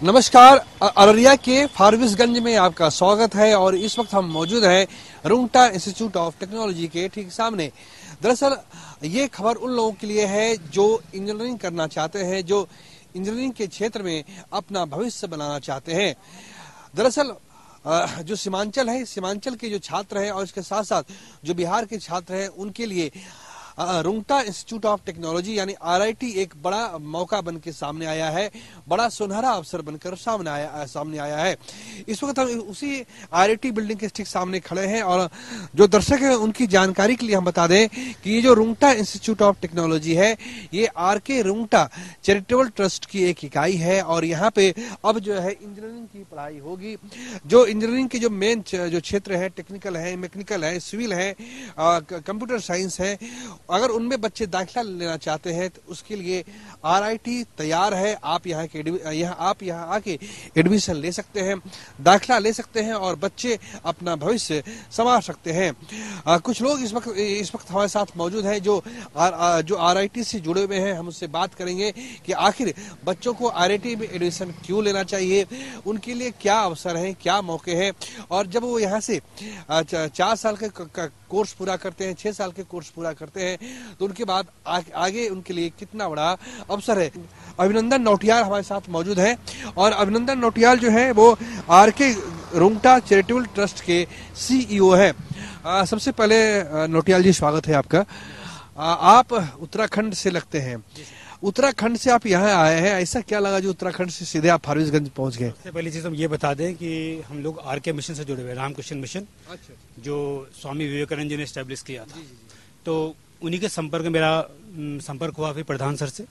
नमस्कार। अररिया के फारबिसगंज में आपका स्वागत है और इस वक्त हम मौजूद हैं रुंगटा इंस्टीट्यूट ऑफ टेक्नोलॉजी के ठीक सामने। दरअसल ये खबर उन लोगों के लिए है जो इंजीनियरिंग करना चाहते हैं, जो इंजीनियरिंग के क्षेत्र में अपना भविष्य बनाना चाहते हैं। दरअसल जो सीमांचल है, सीमांचल के जो छात्र हैं और इसके साथ साथ जो बिहार के छात्र हैं, उनके लिए रुंगटा इंस्टीट्यूट ऑफ टेक्नोलॉजी यानी आरआईटी एक बड़ा मौका बन के सामने आया है, बड़ा सुनहरा अवसर बनकर सामने आया है। इस वक्त हम उसी आरआईटी बिल्डिंग के ठीक सामने खड़े हैं और जो दर्शक हैं उनकी जानकारी के लिए हम बता दें कि ये जो रुंगटा इंस्टीट्यूट ऑफ टेक्नोलॉजी है, ये आरके रुंगटा चैरिटेबल ट्रस्ट की एक इकाई है और यहाँ पे अब जो है इंजीनियरिंग की पढ़ाई होगी। जो इंजीनियरिंग के जो मेन जो क्षेत्र है, टेक्निकल है, मैकेनिकल है, सिविल है, कंप्यूटर साइंस है, अगर उनमें बच्चे दाखिला लेना चाहते हैं तो उसके लिए आरआईटी तैयार है। आप यहाँ आके एडमिशन ले सकते हैं, दाखिला ले सकते हैं और बच्चे अपना भविष्य संवार सकते हैं। कुछ लोग इस वक्त हमारे साथ मौजूद हैं जो आरआईटी से जुड़े हुए हैं। हम उससे बात करेंगे कि आखिर बच्चों को आरआईटी में एडमिशन क्यों लेना चाहिए, उनके लिए क्या अवसर है, क्या मौके हैं, और जब वो यहाँ से 4 साल के कोर्स पूरा करते हैं, 6 साल के कोर्स पूरा करते हैं, तो उनके बाद आगे उनके लिए कितना बड़ा अवसर है। अभिनंदन नौटियाल हमारे साथ मौजूद हैं और अभिनंदन नौटियाल जो है वो आरके रुंगटा चैरिटेबल ट्रस्ट के सीईओ है। सबसे पहले नौटियाल जी, स्वागत है आपका। आप उत्तराखंड से लगते हैं, उत्तराखंड से आप यहाँ आए हैं, ऐसा क्या लगा जो उत्तराखंड से सीधे आप फारबिसगंज पहुंच गए? सबसे पहली चीज हम ये बता दें कि हम लोग आरके मिशन से जुड़े हुए, रामकृष्ण मिशन। अच्छा। जो स्वामी विवेकानंद जी ने एस्टेब्लिश किया था। तो उन्हीं के संपर्क में मेरा संपर्क हुआ फिर प्रधान सर से।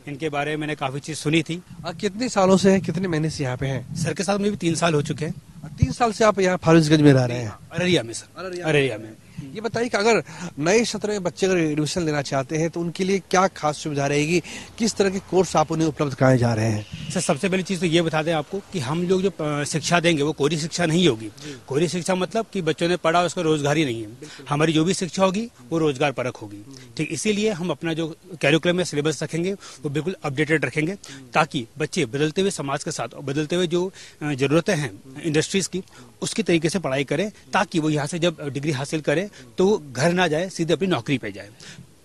इनके बारे में मैंने काफी चीज सुनी थी। कितने सालों से है, कितने महीने से यहाँ पे हैं? सर के साथ में भी 3 साल हो चुके हैं। 3 साल से आप यहाँ फारबिसगंज में रह रहे हैं? अररिया में सर, अररिया में। ये बताइए कि अगर नए सत्र में बच्चे अगर एडमिशन लेना चाहते हैं तो उनके लिए क्या खास सुविधा रहेगी, किस तरह के कोर्स आप उन्हें उपलब्ध कराए जा रहे हैं? सर सबसे पहली चीज तो ये बता दें आपको कि हम लोग जो शिक्षा देंगे वो कोरी शिक्षा नहीं होगी। कोरी शिक्षा मतलब कि बच्चों ने पढ़ा उसका रोजगार ही नहीं है। हमारी जो भी शिक्षा होगी वो रोजगार परक होगी। ठीक, इसीलिए हम अपना जो कैरिकुलम में सिलेबस रखेंगे वो बिल्कुल अपडेटेड रखेंगे, ताकि बच्चे बदलते हुए समाज के साथ और बदलते हुए जो जरूरतें हैं इंडस्ट्रीज की, उसकी तरीके से पढ़ाई करें, ताकि वो यहाँ से जब डिग्री हासिल करें तो घर ना जाए, सीधे अपनी नौकरी पे जाए।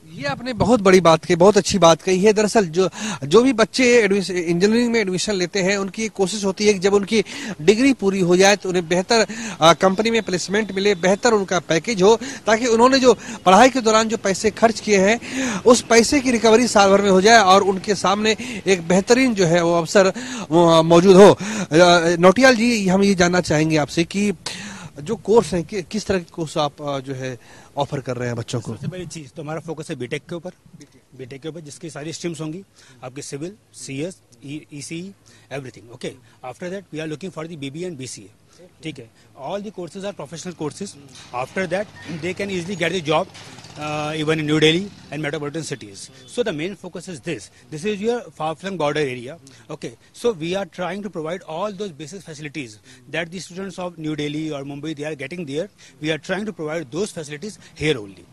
ये आपने बहुत बड़ी बात कही, बहुत अच्छी बात कही है। दरअसल जो भी बच्चे इंजीनियरिंग में एडमिशन लेते हैं उनकी कोशिश होती है कि जब उनकी डिग्री पूरी हो जाए तो उन्हें बेहतर कंपनी में प्लेसमेंट मिले, बेहतर उनका पैकेज हो, ताकि उन्होंने जो पढ़ाई के दौरान जो पैसे खर्च किए हैं उस पैसे की रिकवरी साल भर में हो जाए और उनके सामने एक बेहतरीन जो है वो अवसर मौजूद हो। नौटियाल जी, हम ये जानना चाहेंगे आपसे कि जो कोर्स है किस तरह के कोर्स आप जो है ऑफर कर रहे हैं बच्चों को? सबसे बड़ी चीज तो हमारा फोकस है बीटेक के ऊपर। बीटेक के ऊपर जिसकी सारी स्ट्रीम्स होंगी, आपके civil, CS, ECE, everything. Okay, after that we are looking for the BBA and BCA. ठीक है, all the courses are professional courses. After that they can easily get the job even in New Delhi and metropolitan cities. So the main focus is this. This is your far-flung border area. Okay, so we are trying to provide all those basic facilities that the students of New Delhi or Mumbai they are getting there. We are trying to provide those facilities here only.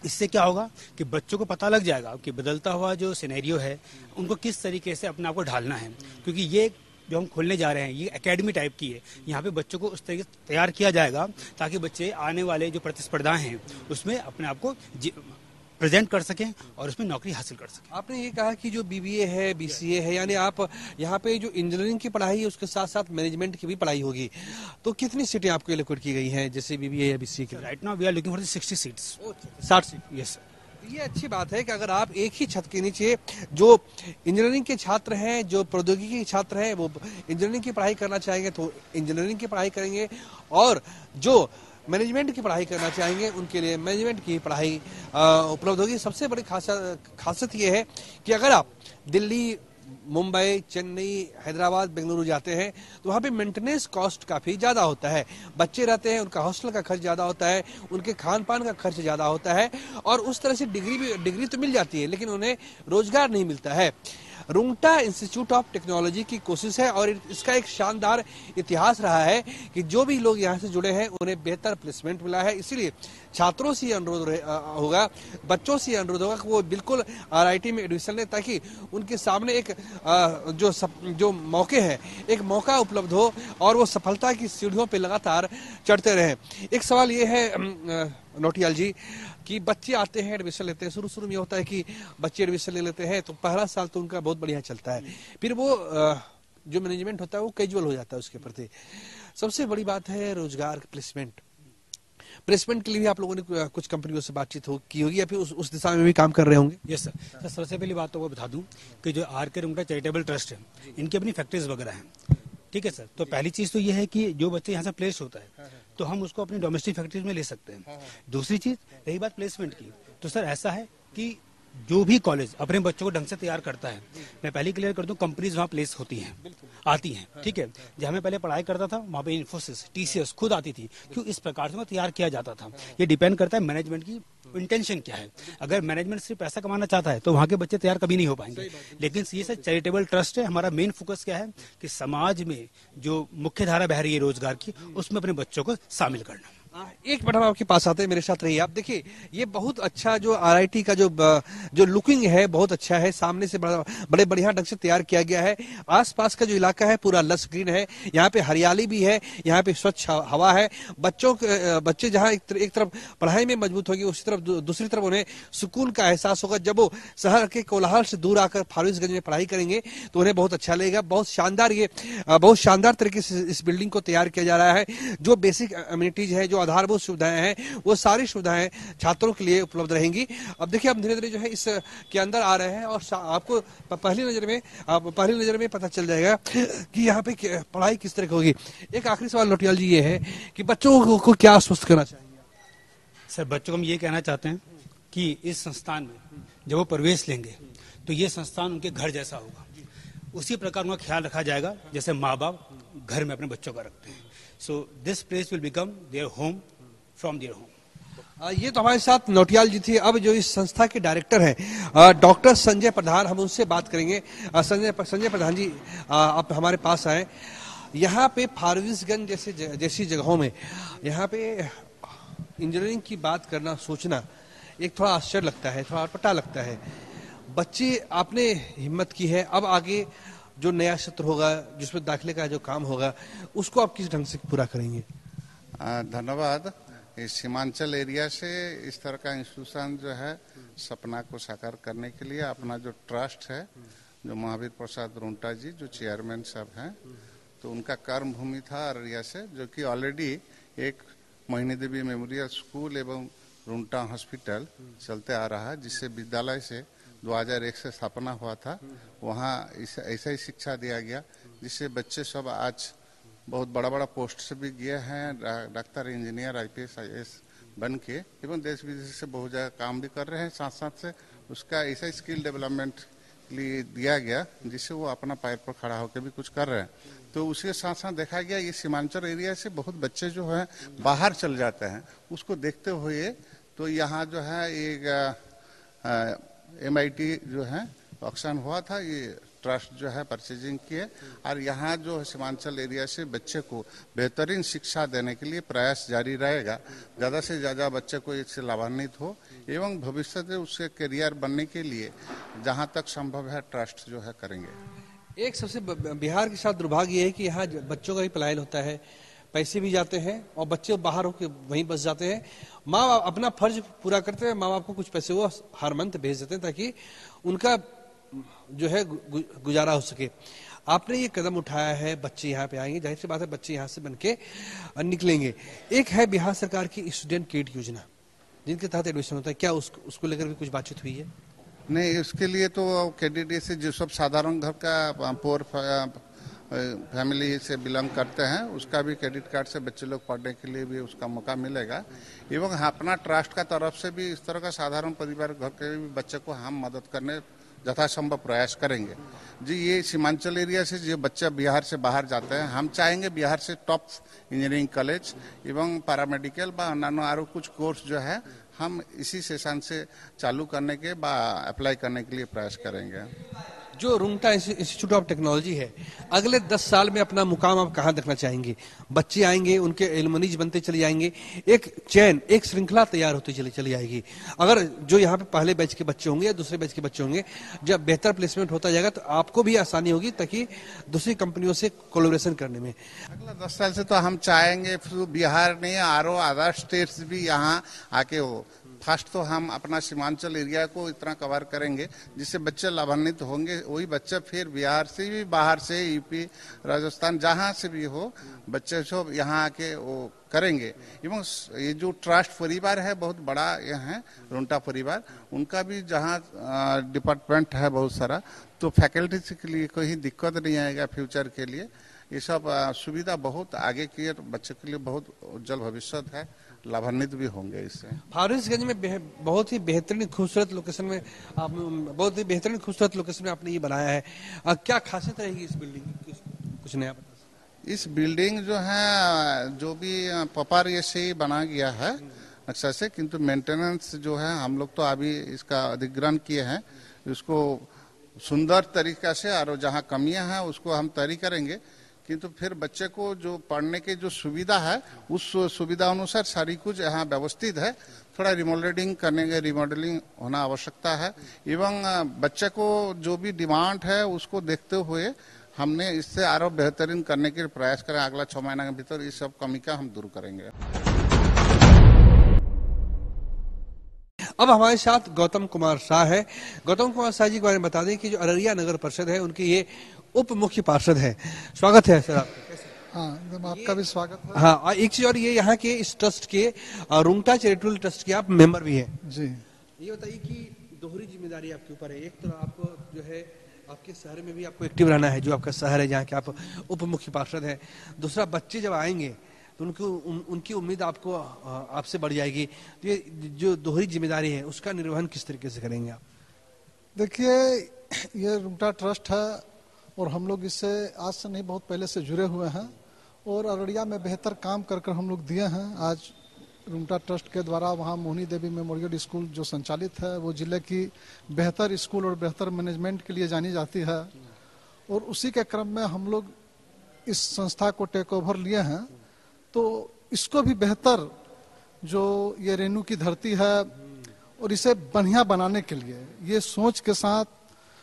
इससे क्या होगा कि बच्चों को पता लग जाएगा कि बदलता हुआ जो सिनेरियो है उनको किस तरीके से अपने आप को ढालना है, क्योंकि ये जो हम खोलने जा रहे हैं ये एकेडमी टाइप की है। यहाँ पे बच्चों को उस तरीके से तैयार किया जाएगा ताकि बच्चे आने वाले जो प्रतिस्पर्धा हैं उसमें अपने आप को प्रेजेंट कर सकें और उसमें नौकरी हासिल कर सकें। आपने ये कहा कि जो बीबीए है, बीसीए है, यानी आप यहाँ पे जो इंजीनियरिंग की पढ़ाई है उसके साथ साथ मैनेजमेंट की भी पढ़ाई होगी, तो कितनी सीटें आपको एलोकेट की गई हैं जैसे बीबीए या बीसीए की? Right now we are looking for 60 seats. 60 seat? Yes. ये अच्छी बात है कि अगर आप एक ही छत के नीचे जो इंजीनियरिंग के छात्र हैं, जो प्रौद्योगिकी के छात्र हैं, वो इंजीनियरिंग की पढ़ाई करना चाहेंगे तो इंजीनियरिंग की पढ़ाई करेंगे, और जो मैनेजमेंट की पढ़ाई करना चाहेंगे उनके लिए मैनेजमेंट की पढ़ाई उपलब्ध होगी। सबसे बड़ी खासियत ये है कि अगर आप दिल्ली, मुंबई, चेन्नई, हैदराबाद, बेंगलुरु जाते हैं तो वहाँ पे मेंटेनेंस कॉस्ट काफ़ी ज़्यादा होता है। बच्चे रहते हैं, उनका हॉस्टल का खर्च ज़्यादा होता है, उनके खान पान का खर्च ज़्यादा होता है, और उस तरह से डिग्री तो मिल जाती है लेकिन उन्हें रोजगार नहीं मिलता है। रुंगटा इंस्टीट्यूट ऑफ टेक्नोलॉजी की कोशिश है और इसका एक शानदार इतिहास रहा है कि जो भी लोग यहाँ से जुड़े हैं उन्हें बेहतर प्लेसमेंट मिला है। इसीलिए छात्रों से अनुरोध होगा, बच्चों से अनुरोध होगा कि वो बिल्कुल RIT में एडमिशन लें ताकि उनके सामने एक जो मौके हैं, एक मौका उपलब्ध हो और वो सफलता की सीढ़ियों पे लगातार चढ़ते रहें। एक सवाल ये है नौटियाल जी कि बच्चे आते हैं, एडमिशन लेते हैं, शुरू में ये होता है कि बच्चे एडमिशन ले लेते हैं तो पहला साल तो उनका बहुत बढ़िया चलता है, फिर वो जो मैनेजमेंट होता है वो कैजुअल हो जाता है उसके प्रति। सबसे बड़ी बात है रोजगार प्लेसमेंट के लिए भी आप लोगों ने कुछ कंपनियों से बातचीत की होगी या फिर उस दिशा में भी काम कर रहे होंगे? Yes sir. सबसे पहली बात तो वो बता दूं कि जो RK रुंगटा चैरिटेबल ट्रस्ट है, इनकी अपनी फैक्ट्रीज वगैरह हैं, ठीक है सर। तो पहली चीज तो ये है कि जो बच्चे यहाँ से प्लेस होता है तो हम उसको अपनी डोमेस्टिक फैक्ट्रीज में ले सकते हैं। दूसरी चीज रही बात प्लेसमेंट की, तो सर ऐसा है कि जो भी कॉलेज अपने बच्चों को ढंग से तैयार करता है, मैं पहले क्लियर कर दूं, कंपनीज वहाँ प्लेस होती हैं, आती हैं, ठीक है। जहाँ मैं पहले पढ़ाई करता था वहाँ पे इन्फोसिस, TCS खुद आती थी। क्यों इस प्रकार से तैयार किया जाता था, ये डिपेंड करता है मैनेजमेंट की इंटेंशन क्या है। अगर मैनेजमेंट सिर्फ पैसा कमाना चाहता है तो वहाँ के बच्चे तैयार कभी नहीं हो पाएंगे। लेकिन ये सर चैरिटेबल ट्रस्ट है, हमारा मेन फोकस क्या है कि समाज में जो मुख्य धारा बह रही है रोजगार की, उसमें अपने बच्चों को शामिल करना। एक मिनट हम आपके पास आते हैं, मेरे साथ रहिए। आप देखिए ये बहुत अच्छा जो RIT का जो लुकिंग है बहुत अच्छा है, सामने से बड़े बढ़िया ढंग से तैयार किया गया है। आसपास का जो इलाका है पूरा लस ग्रीन है, यहाँ पे हरियाली भी है, यहाँ पे स्वच्छ हवा है। बच्चे जहाँ एक तरफ पढ़ाई में मजबूत होगी, उसी तरफ दूसरी तरफ उन्हें सुकून का एहसास होगा। जब वो शहर के कोलाहल से दूर आकर फारबिसगंज में पढ़ाई करेंगे तो उन्हें बहुत अच्छा लगेगा। बहुत शानदार तरीके से इस बिल्डिंग को तैयार किया जा रहा है। जो बेसिक अम्यूनिटीज है, जो आधारभूत सुविधाएं हैं, वो सारी सुविधाएं छात्रों के लिए उपलब्ध रहेंगी। अब देखिए हम धीरे धीरे जो है इस के अंदर आ रहे हैं और आपको पहली नजर में पता चल जाएगा कि यहाँ पे पढ़ाई किस तरह की होगी। एक आखिरी सवाल नौटियाल जी ये है कि बच्चों को क्या आश्वस्त करना चाहिए? सर बच्चों को हम ये कहना चाहते हैं कि इस संस्थान में जब वो प्रवेश लेंगे तो ये संस्थान उनके घर जैसा होगा। उसी प्रकार उनका ख्याल रखा जाएगा जैसे माँ बाप घर में अपने बच्चों का रखते हैं। So this place will become their home from their home. ये तो हमारे साथ नौटियाल जी थे। अब जो इस संस्था के डायरेक्टर हैं डॉक्टर संजय प्रधान, हम उनसे बात करेंगे। संजय प्रधान जी, आप हमारे पास आए। यहाँ पे फारबिसगंज जैसी जगहों में यहाँ पे इंजीनियरिंग की बात करना, सोचना एक थोड़ा आश्चर्य लगता है, थोड़ा अटपटा लगता है। बच्चे आपने हिम्मत की है, अब आगे जो नया सत्र होगा जिसमें दाखिले का जो काम होगा उसको आप किस ढंग से पूरा करेंगे? धन्यवाद। इस सीमांचल एरिया से इस तरह का इंस्टीट्यूशन जो है सपना को साकार करने के लिए अपना जो ट्रस्ट है, जो महावीर प्रसाद रुंगटा जी जो चेयरमैन साहब हैं, तो उनका कर्म भूमि था अररिया से, जो कि ऑलरेडी एक मोहिनी देवी मेमोरियल स्कूल एवं रुंगटा हॉस्पिटल चलते आ रहा है, जिससे विद्यालय से 2001 से स्थापना हुआ था। वहाँ ऐसा ही शिक्षा दिया गया जिससे बच्चे सब आज बहुत बड़ा पोस्ट से भी गए हैं, डॉक्टर, इंजीनियर, IPS IAS बन के, एवं देश विदेश से बहुत जगह काम भी कर रहे हैं। साथ साथ से उसका ऐसा स्किल डेवलपमेंट लिए दिया गया जिससे वो अपना पैर पर खड़ा होकर भी कुछ कर रहे हैं। तो उसके साथ साथ देखा गया ये सीमांचल एरिया से बहुत बच्चे जो है बाहर चल जाते हैं। उसको देखते हुए तो यहाँ जो है एक MIT जो है ऑक्शन हुआ था, ये ट्रस्ट जो है परचेजिंग किए और यहाँ जो सीमांचल एरिया से बच्चे को बेहतरीन शिक्षा देने के लिए प्रयास जारी रहेगा। ज़्यादा से ज़्यादा बच्चे को इससे लाभान्वित हो एवं भविष्य में उसके करियर बनने के लिए जहाँ तक संभव है ट्रस्ट जो है करेंगे। एक सबसे बिहार के साथ दुर्भाग्य ये है कि यहाँ बच्चों का ही पलायन होता है, पैसे भी जाते हैं और बच्चे बाहर होकर वहीं बस जाते हैं। माँ बाप अपना फर्ज पूरा करते हैं, माँ बाप को कुछ पैसे वो हर मंथ भेज देते हैं ताकि उनका जो है गुजारा हो सके। आपने ये कदम उठाया है, बच्चे यहाँ पे आएंगे, जाहिर सी बात है बच्चे यहाँ से बन के निकलेंगे। एक है बिहार सरकार की स्टूडेंट किट योजना जिनके तहत एडमिशन होता है, क्या उसको लेकर भी कुछ बातचीत हुई है? नहीं, उसके लिए तो कैंडिडेट से जो सब साधारण घर का पोर फैमिली से बिलोंग करते हैं उसका भी क्रेडिट कार्ड से बच्चे लोग पढ़ने के लिए भी उसका मौका मिलेगा। एवं अपना ट्रस्ट का तरफ से भी इस तरह का साधारण परिवार घर के भी बच्चे को हम मदद करने यथासंभव प्रयास करेंगे। जी, ये सीमांचल एरिया से जो बच्चे बिहार से बाहर जाते हैं, हम चाहेंगे बिहार से टॉप इंजीनियरिंग कॉलेज एवं पैरामेडिकल व अन्य और कुछ कोर्स जो है हम इसी सेशन से चालू करने के अप्लाई करने के लिए प्रयास करेंगे। जो रुंगटा इंस्टीट्यूट ऑफ टेक्नोलॉजी है, अगले 10 साल में अपना मुकाम आप कहाँ देखना चाहेंगे? बच्चे आएंगे, उनके एलुमनीज बनते चले जाएंगे, एक चैन, एक श्रृंखला तैयार होती चली जाएगी। अगर जो यहाँ पे पहले बैच के बच्चे होंगे या दूसरे बैच के बच्चे होंगे, जब बेहतर प्लेसमेंट होता जाएगा तो आपको भी आसानी होगी ताकि दूसरी कंपनियों से कोलैबोरेशन करने में। अगला 10 साल से तो हम चाहेंगे फिर बिहार नहीं आरो अदर स्टेट्स भी यहाँ आके हो। फर्स्ट तो हम अपना सीमांचल एरिया को इतना कवर करेंगे जिससे बच्चे लाभान्वित होंगे। वही बच्चे फिर बिहार से भी, बाहर से, यूपी, राजस्थान, जहाँ से भी हो बच्चे सब यहाँ आके वो करेंगे। एवं ये जो ट्रस्ट परिवार है बहुत बड़ा ये है रुंगटा परिवार, उनका भी जहाँ डिपार्टमेंट है बहुत सारा, तो फैकल्टीज के लिए कोई दिक्कत नहीं आएगा फ्यूचर के लिए। ये सब सुविधा बहुत आगे की बच्चे के लिए बहुत उज्जवल भविष्य है, लाभान्वित भी होंगे इससे। फारबिसगंज में बहुत ही बेहतरीन खूबसूरत लोकेशन में आप बहुत ही बेहतरीन खूबसूरत लोकेशन में आपने ये बनाया है। क्या खासियत रहेगी इस बिल्डिंग की, कुछ नया बता सकते? इस बिल्डिंग जो है जो भी पपार ये से ही बना गया है नक्शा से, किंतु मेंटेनेंस जो है हम लोग तो अभी इसका अधिग्रहण किए हैं, उसको सुंदर तरीका से और जहाँ कमियां हैं उसको हम तैयारी करेंगे। किंतु फिर बच्चे को जो पढ़ने की जो सुविधा है उस सुविधा अनुसार सारी कुछ यहाँ व्यवस्थित है। थोड़ा रिमॉडलिंग होना आवश्यकता है एवं बच्चे को जो भी डिमांड है उसको देखते हुए हमने इससे और बेहतरीन करने के प्रयास करें। अगला 6 महीने के भीतर इस सब कमी का हम दूर करेंगे। अब हमारे साथ गौतम कुमार शाह है। गौतम कुमार शाह जी के बारे में बता दें कि जो अररिया नगर परिषद है उनकी ये उप मुख्य पार्षद है। स्वागत है सर आपका। हाँ, एकदम आपका भी स्वागत है। हाँ, एक चीज और, ये यहाँ के इस ट्रस्ट के रुंगटा चैरिटेबल ट्रस्ट के आप मेंबर भी हैं जी। ये बताइए कि दोहरी जिम्मेदारी आपके ऊपर है। एक तो आपको जो है आपके शहर में भी आपको एक्टिव रहना है, जो आपका शहर है जहाँ के आप उप मुख्य पार्षद है। दूसरा, बच्चे जब आएंगे तो उनकी उम्मीद आपको आपसे बढ़ जाएगी। तो ये जो दोहरी जिम्मेदारी है उसका निर्वहन किस तरीके से करेंगे आप? देखिए, ये रुंगटा ट्रस्ट है और हम लोग इससे आज से नहीं बहुत पहले से जुड़े हुए हैं और अररिया में बेहतर काम कर हम लोग दिए हैं। आज रुंगटा ट्रस्ट के द्वारा वहाँ मोहिनी देवी मेमोरियल स्कूल जो संचालित है वो जिले की बेहतर स्कूल और बेहतर मैनेजमेंट के लिए जानी जाती है और उसी के क्रम में हम लोग इस संस्था को टेक ओवर लिए हैं। तो इसको भी बेहतर जो ये रेणु की धरती है और इसे बढ़िया बनाने के लिए ये सोच के साथ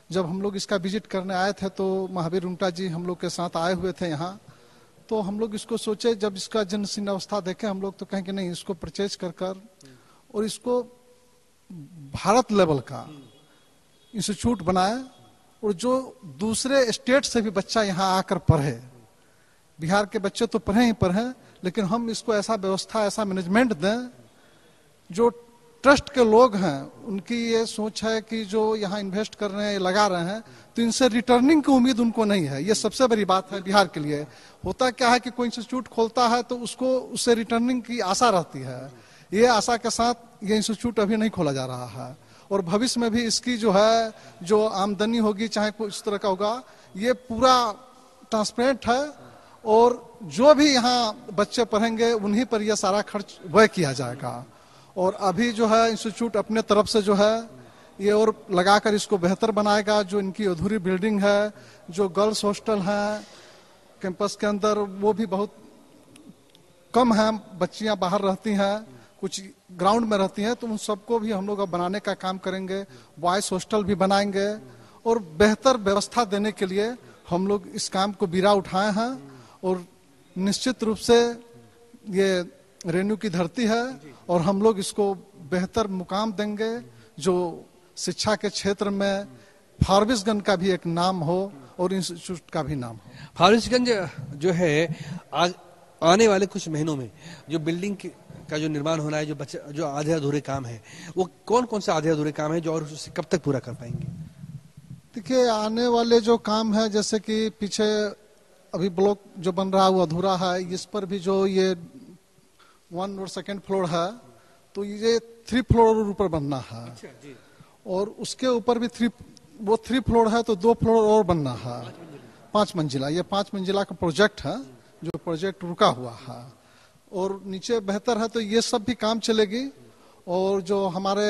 जब हम लोग इसका विजिट करने आए थे तो महावीर रुंगटा जी हम लोग के साथ आए हुए थे यहाँ। तो हम लोग इसको सोचे, जब इसका जीर्ण अवस्था देखे हम लोग तो कहें कि नहीं, इसको परचेज कर और इसको भारत लेवल का इंस्टीट्यूट बनाए और जो दूसरे स्टेट से भी बच्चा यहाँ आकर पढ़े। बिहार के बच्चे तो पढ़े ही पढ़े, लेकिन हम इसको ऐसा व्यवस्था, ऐसा मैनेजमेंट दें। जो ट्रस्ट के लोग हैं उनकी ये सोच है कि जो यहाँ इन्वेस्ट कर रहे हैं, लगा रहे हैं, तो इनसे रिटर्निंग की उम्मीद उनको नहीं है। ये सबसे बड़ी बात है बिहार के लिए। होता क्या है कि कोई इंस्टीट्यूट खोलता है तो उसको उससे रिटर्निंग की आशा रहती है। ये आशा के साथ ये इंस्टीट्यूट अभी नहीं खोला जा रहा है और भविष्य में भी इसकी जो है जो आमदनी होगी, चाहे कोई इस तरह का होगा, ये पूरा ट्रांसपेरेंट है और जो भी यहाँ बच्चे पढ़ेंगे उन्हीं पर यह सारा खर्च व्यय किया जाएगा। और अभी जो है इंस्टीट्यूट अपने तरफ से जो है ये और लगाकर इसको बेहतर बनाएगा। जो इनकी अधूरी बिल्डिंग है, जो गर्ल्स हॉस्टल है कैंपस के अंदर, वो भी बहुत कम है, बच्चियां बाहर रहती हैं, कुछ ग्राउंड में रहती हैं, तो उन सबको भी हम लोग अब बनाने का काम करेंगे। बॉयज हॉस्टल भी बनाएंगे और बेहतर व्यवस्था देने के लिए हम लोग इस काम को बीड़ा उठाए हैं। और निश्चित रूप से ये रेणु की धरती है और हम लोग इसको बेहतर मुकाम देंगे, जो शिक्षा के क्षेत्र में फारबिसगंज का भी एक नाम हो और इंस्टीट्यूट का भी नाम हो। फारबिसगंज जो है आने वाले कुछ महीनों में जो बिल्डिंग का जो निर्माण होना है, जो आधे अधूरे काम है, वो कौन कौन से आधे अधूरे काम है जो और उसे कब तक पूरा कर पाएंगे? देखिए, आने वाले जो काम है, जैसे कि पीछे अभी ब्लॉक जो बन रहा है वो अधूरा है। इस पर भी जो ये 1 और 2nd फ्लोर है, तो ये 3 फ्लोर ऊपर बनना है। अच्छा जी। और उसके ऊपर भी 3 फ्लोर है तो 2 फ्लोर और बनना है, 5 मंजिला। ये 5 मंजिला का प्रोजेक्ट है, जो प्रोजेक्ट रुका हुआ है। और नीचे बेहतर है तो ये सब भी काम चलेगी। और जो हमारे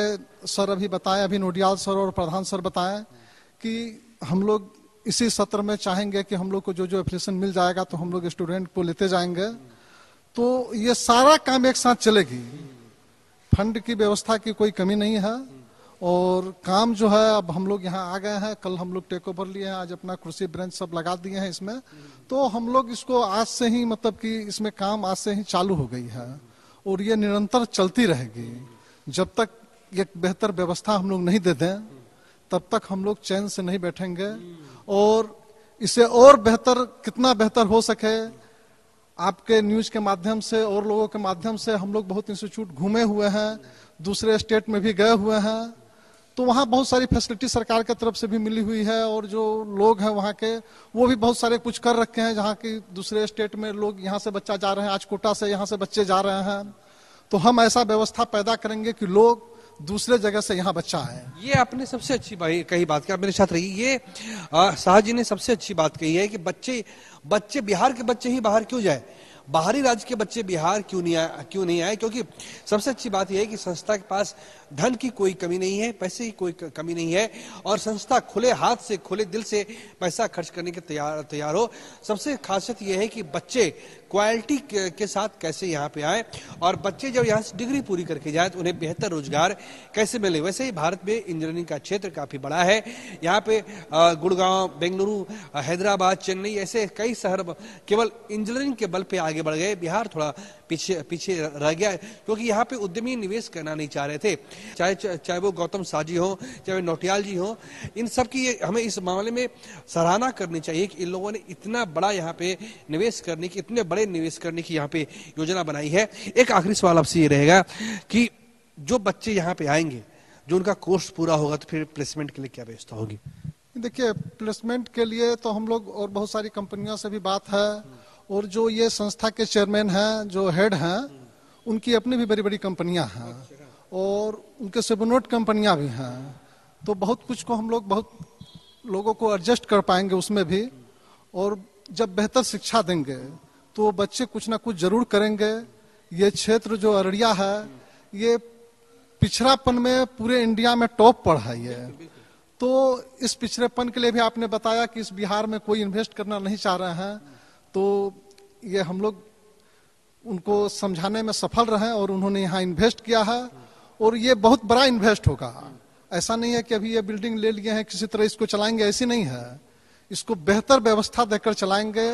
सर अभी बताए, अभी नोडियाल सर और प्रधान सर बताए कि हम लोग इसी सत्र में चाहेंगे कि हम लोग को जो जो एप्लीकेशन मिल जाएगा तो हम लोग स्टूडेंट को लेते जाएंगे, तो ये सारा काम एक साथ चलेगी। फंड की व्यवस्था की कोई कमी नहीं है और काम जो है अब हम लोग यहाँ आ गए हैं, कल हम लोग टेक ओवर लिए हैं, आज अपना कुर्सी ब्रेंच सब लगा दिए हैं इसमें, तो हम लोग इसको आज से ही मतलब कि इसमें काम आज से ही चालू हो गई है और ये निरंतर चलती रहेगी। जब तक एक बेहतर व्यवस्था हम लोग नहीं दे दें तब तक हम लोग चैन से नहीं बैठेंगे और इसे और बेहतर, कितना बेहतर हो सके, आपके न्यूज के माध्यम से और लोगों के माध्यम से हम लोग बहुत इंस्टीट्यूट घूमे हुए हैं, दूसरे स्टेट में भी गए हुए हैं, तो वहाँ बहुत सारी फैसिलिटी सरकार की तरफ से भी मिली हुई है और जो लोग हैं वहाँ के वो भी बहुत सारे कुछ कर रखे हैं, जहाँ की दूसरे स्टेट में लोग यहाँ से बच्चा जा रहे हैं, आज कोटा से यहाँ से बच्चे जा रहे हैं, तो हम ऐसा व्यवस्था पैदा करेंगे कि लोग दूसरे जगह से यहाँ बच्चा आए। ये आपने सबसे अच्छी कही बात की, आप मेरे साथ रही। ये शाह जी ने सबसे अच्छी बात कही है कि बच्चे बिहार के बच्चे ही बाहर क्यों जाए, बाहरी राज्य के बच्चे बिहार क्यों नहीं आए, क्योंकि सबसे अच्छी बात यह है कि संस्था के पास धन की कोई कमी नहीं है, पैसे की कोई कमी नहीं है और संस्था खुले हाथ से, खुले दिल से पैसा खर्च करने के तैयार हो। सबसे खासियत यह है कि बच्चे क्वालिटी के साथ कैसे यहाँ पे आए और बच्चे जब यहाँ से डिग्री पूरी करके जाए तो उन्हें बेहतर रोजगार कैसे मिले। वैसे ही भारत में इंजीनियरिंग का क्षेत्र काफी बड़ा है, यहाँ पे गुड़गांव, बेंगलुरु, हैदराबाद, चेन्नई ऐसे कई शहर केवल इंजीनियरिंग के बल पे आगे बढ़ गए। बिहार थोड़ा पीछे रह गया क्योंकि यहाँ पे उद्यमी निवेश करना नहीं चाह रहे थे, चाहे वो गौतम शाह जी हो, चाहे नौटियाल जी हो, इन सब की हमें इस मामले में सराहना करनी चाहिए कि इन लोगों ने इतना बड़ा यहाँ पे निवेश करने की, इतने बड़े निवेश करने की यहाँ पे योजना बनाई है। एक आखिरी सवाल आपसे ये रहेगा कि जो बच्चे यहाँ पे आएंगे, जो उनका कोर्स पूरा होगा तो फिर प्लेसमेंट के लिए क्या व्यवस्था होगी? देखिए, प्लेसमेंट के लिए तो हम लोग और बहुत सारी कंपनियों से भी बात है और जो ये संस्था के चेयरमैन हैं, जो हेड हैं, उनकी अपनी भी बड़ी बड़ी कंपनियां हैं और उनके सबोर्डिनेट कंपनियां भी हैं, तो बहुत कुछ को हम लोग बहुत लोगों को एडजस्ट कर पाएंगे उसमें भी। और जब बेहतर शिक्षा देंगे तो बच्चे कुछ ना कुछ जरूर करेंगे। ये क्षेत्र जो अररिया है, ये पिछड़ापन में पूरे इंडिया में टॉप पर है ये, तो इस पिछड़ेपन के लिए भी आपने बताया कि इस बिहार में कोई इन्वेस्ट करना नहीं चाह रहे हैं, तो ये हम लोग उनको समझाने में सफल रहे और उन्होंने यहाँ इन्वेस्ट किया है और ये बहुत बड़ा इन्वेस्ट होगा। ऐसा नहीं है कि अभी ये बिल्डिंग ले लिए हैं किसी तरह इसको चलाएंगे, ऐसी नहीं है। इसको बेहतर व्यवस्था देकर चलाएंगे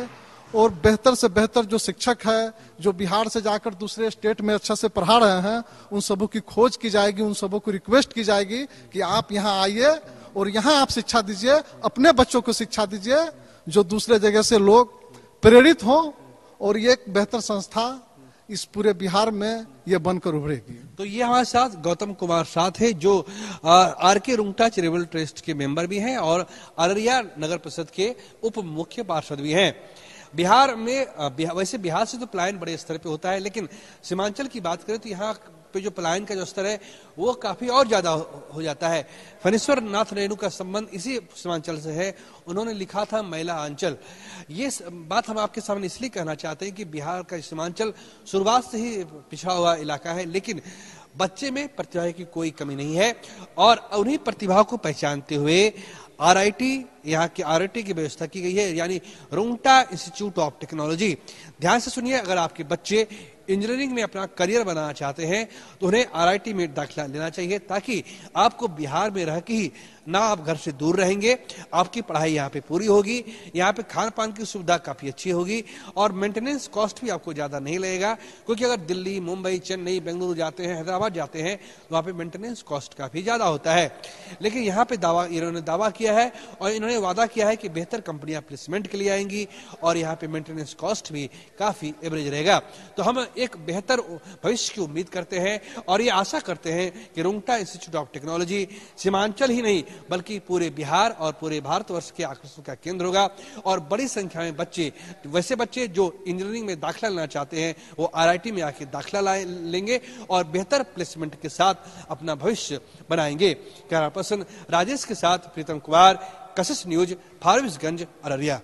और बेहतर से बेहतर जो शिक्षक है, जो बिहार से जाकर दूसरे स्टेट में अच्छा से पढ़ा रहे हैं, उन सबों की खोज की जाएगी, उन सबों को रिक्वेस्ट की जाएगी कि आप यहाँ आइए और यहाँ आप शिक्षा दीजिए, अपने बच्चों को शिक्षा दीजिए, जो दूसरे जगह से लोग प्रेरित हों और ये एक बेहतर संस्था इस पूरे बिहार में ये बनकर उभरेगी। तो ये हमारे साथ गौतम कुमार शाह थे, जो आर.के. रुंगटा चैरिटेबल ट्रस्ट के मेंबर भी हैं और अररिया नगर परिषद के उप मुख्य पार्षद भी हैं। बिहार में वैसे बिहार से तो पलायन बड़े स्तर पे होता है, लेकिन सीमांचल की बात करें तो यहाँ पे जो पलायन का जो स्तर है वो काफी और ज्यादा हो जाता है। फणीश्वर नाथ रेणु का संबंध इसी सीमांचल से है। उन्होंने लिखा था मैला आंचल। ये बात हम आपके सामने इसलिए कहना चाहते हैं कि बिहार का सीमांचल शुरुआत से ही पिछड़ा हुआ इलाका है, लेकिन बच्चे में प्रतिभा की कोई कमी नहीं है और उन्हीं प्रतिभा को पहचानते हुए आरआईटी, यहाँ की आरआईटी की व्यवस्था की गई है, यानी रुंगटा इंस्टीट्यूट ऑफ टेक्नोलॉजी। ध्यान से सुनिए, अगर आपके बच्चे इंजीनियरिंग में अपना करियर बनाना चाहते हैं तो उन्हें आरआईटी में दाखिला लेना चाहिए, ताकि आपको बिहार में रह के ही ना आप घर से दूर रहेंगे, आपकी पढ़ाई यहाँ पे पूरी होगी, यहाँ पे खान पान की सुविधा काफी अच्छी होगी और मेंटेनेंस कॉस्ट भी आपको ज्यादा नहीं लगेगा, क्योंकि अगर दिल्ली, मुंबई, चेन्नई, बेंगलुरु जाते हैं, हैदराबाद जाते हैं तो वहाँ पे मेंटेनेंस कॉस्ट काफी ज्यादा होता है। लेकिन यहाँ पे इन्होंने दावा किया है और इन्होंने वादा किया है कि बेहतर कंपनियां प्लेसमेंट के लिए आएंगी और यहाँ पे मेंटेनेंस कॉस्ट भी काफी एवरेज रहेगा। तो हम एक बेहतर भविष्य की उम्मीद करते हैं और ये आशा करते हैं कि Rungta institute of technology Seemanchal ही नहीं बल्कि पूरे बिहार और पूरे भारतवर्ष के आकर्षण का केंद्र होगा और बड़ी संख्या में वैसे बच्चे जो इंजीनियरिंग में दाखिला लेना चाहते हैं वो आरआईटी में आके दाखिला लेंगे और बेहतर प्लेसमेंट के साथ अपना भविष्य बनाएंगे। कैमरा पर्सन राजेश के साथ प्रीतम कुमार, कशिश न्यूज, फारबिसगंज, अररिया।